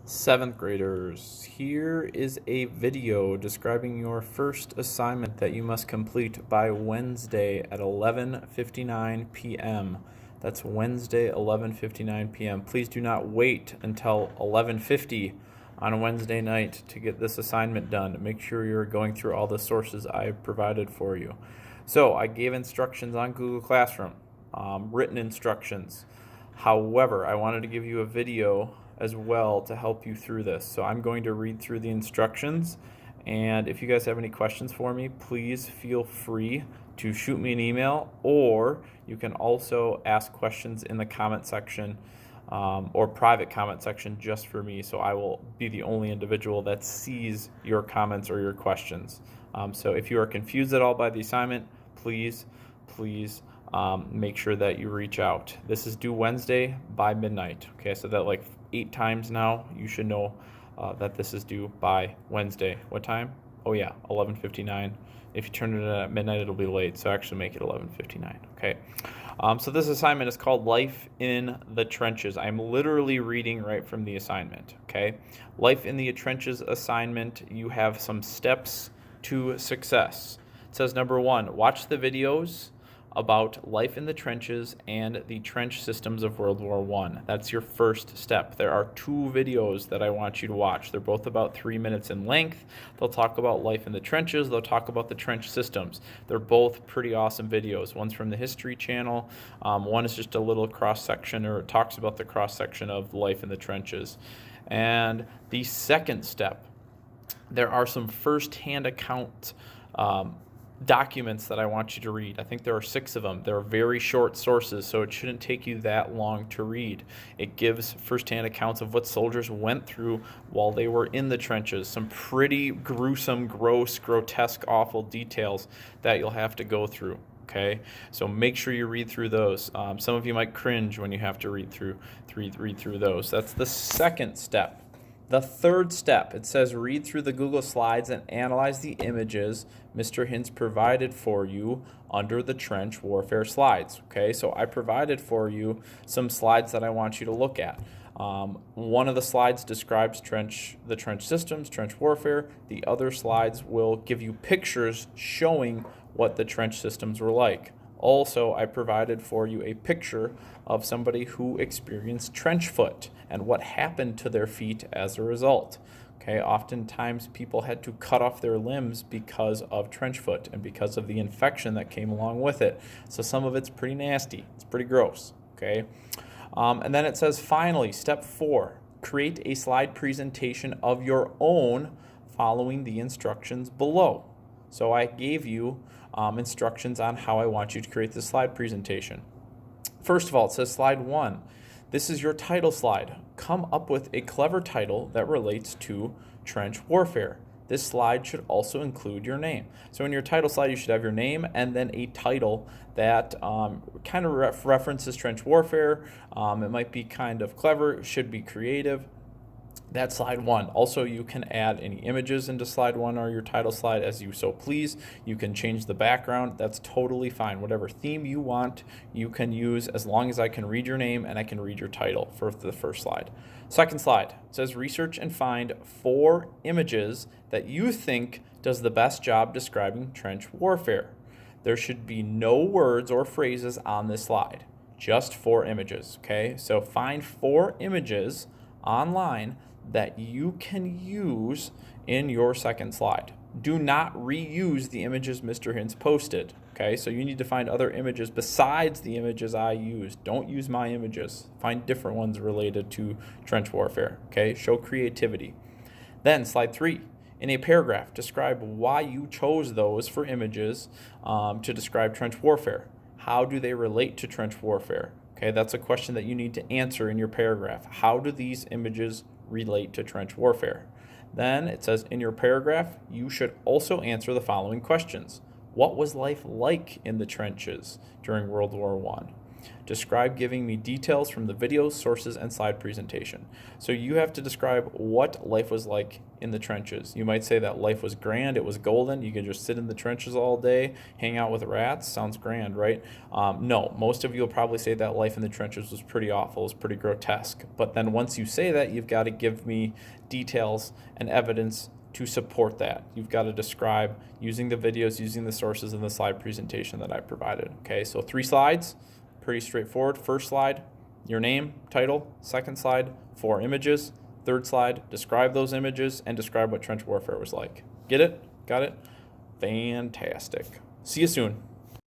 Seventh graders, here is a video describing your first assignment that you must complete by Wednesday at 11:59 p.m. That's Wednesday, 11:59 p.m. Please do not wait until 11:50 on Wednesday night to get this assignment done. Make sure you're going through all the sources I provided for you. So I gave instructions on Google Classroom, written instructions. However, I wanted to give you a video as well to help you through this. So I'm going to read through the instructions, and if you guys have any questions for me, please feel free to shoot me an email, or you can also ask questions in the comment section or private comment section just for me, so I will be the only individual that sees your comments or your questions. So if you are confused at all by the assignment, please make sure that you reach out. This is due Wednesday by midnight. Okay, so that like 8 times now, you should know that this is due by Wednesday. What time? Oh yeah, 11:59. If you turn it in at midnight, it'll be late, so actually make it 11:59. Okay. So this assignment is called Life in the Trenches. I'm literally reading right from the assignment. Okay. Life in the Trenches assignment, you have some steps to success. It says number 1, watch the videos about life in the trenches and the trench systems of World War I. That's your first step. There are 2 videos that I want you to watch. They're both about 3 minutes in length. They'll talk about life in the trenches. They'll talk about the trench systems. They're both pretty awesome videos. One's from the History Channel. One is just a little cross-section, or it talks about the cross-section of life in the trenches. And the second step, there are some first-hand account documents that I want you to read. I think there are 6 of them. They're very short sources, so it shouldn't take you that long to read. It gives firsthand accounts of what soldiers went through while they were in the trenches. Some pretty gruesome, gross, grotesque, awful details that you'll have to go through. Okay, so make sure you read through those. Some of you might cringe when you have to read through those. That's the second step. The third step, it says read through the Google Slides and analyze the images Mr. Hintz provided for you under the trench warfare slides. Okay, so I provided for you some slides that I want you to look at. One of the slides describes the trench systems, trench warfare. The other slides will give you pictures showing what the trench systems were like. Also, I provided for you a picture of somebody who experienced trench foot and what happened to their feet as a result. Okay, oftentimes people had to cut off their limbs because of trench foot and because of the infection that came along with it. So some of it's pretty nasty. It's pretty gross. Okay, and then it says finally, step 4, create a slide presentation of your own following the instructions below. So I gave you instructions on how I want you to create this slide presentation. First of all, it says slide 1. This is your title slide. Come up with a clever title that relates to trench warfare. This slide should also include your name. So in your title slide, you should have your name and then a title that kind of references trench warfare. It might be kind of clever, it should be creative. That's slide 1. Also, you can add any images into slide 1 or your title slide as you so please. You can change the background. That's totally fine. Whatever theme you want, you can use as long as I can read your name and I can read your title for the first slide. Second slide says research and find 4 images that you think does the best job describing trench warfare. There should be no words or phrases on this slide, just 4 images. Okay, so find 4 images online that you can use in your second slide. Do not reuse the images Mr. Hintz posted. Okay, so you need to find other images besides the images I used. Don't use my images. Find different ones related to trench warfare. Okay, show creativity. Then slide 3. In a paragraph, describe why you chose those for images to describe trench warfare. How do they relate to trench warfare? Okay, that's a question that you need to answer in your paragraph. How do these images relate to trench warfare? Then it says in your paragraph, you should also answer the following questions. What was life like in the trenches during World War I? Describe giving me details from the videos, sources, and slide presentation. So you have to describe what life was like in the trenches. You might say that life was grand, it was golden, you could just sit in the trenches all day, hang out with rats. Sounds grand, right? No, most of you will probably say that life in the trenches was pretty awful, was pretty grotesque. But then once you say that, you've got to give me details and evidence to support that. You've got to describe using the videos, using the sources, and the slide presentation that I provided. Okay, so 3 slides, pretty straightforward. First slide, your name, title. Second slide, 4 images. Third slide, describe those images and describe what trench warfare was like. Get it? Got it? Fantastic. See you soon.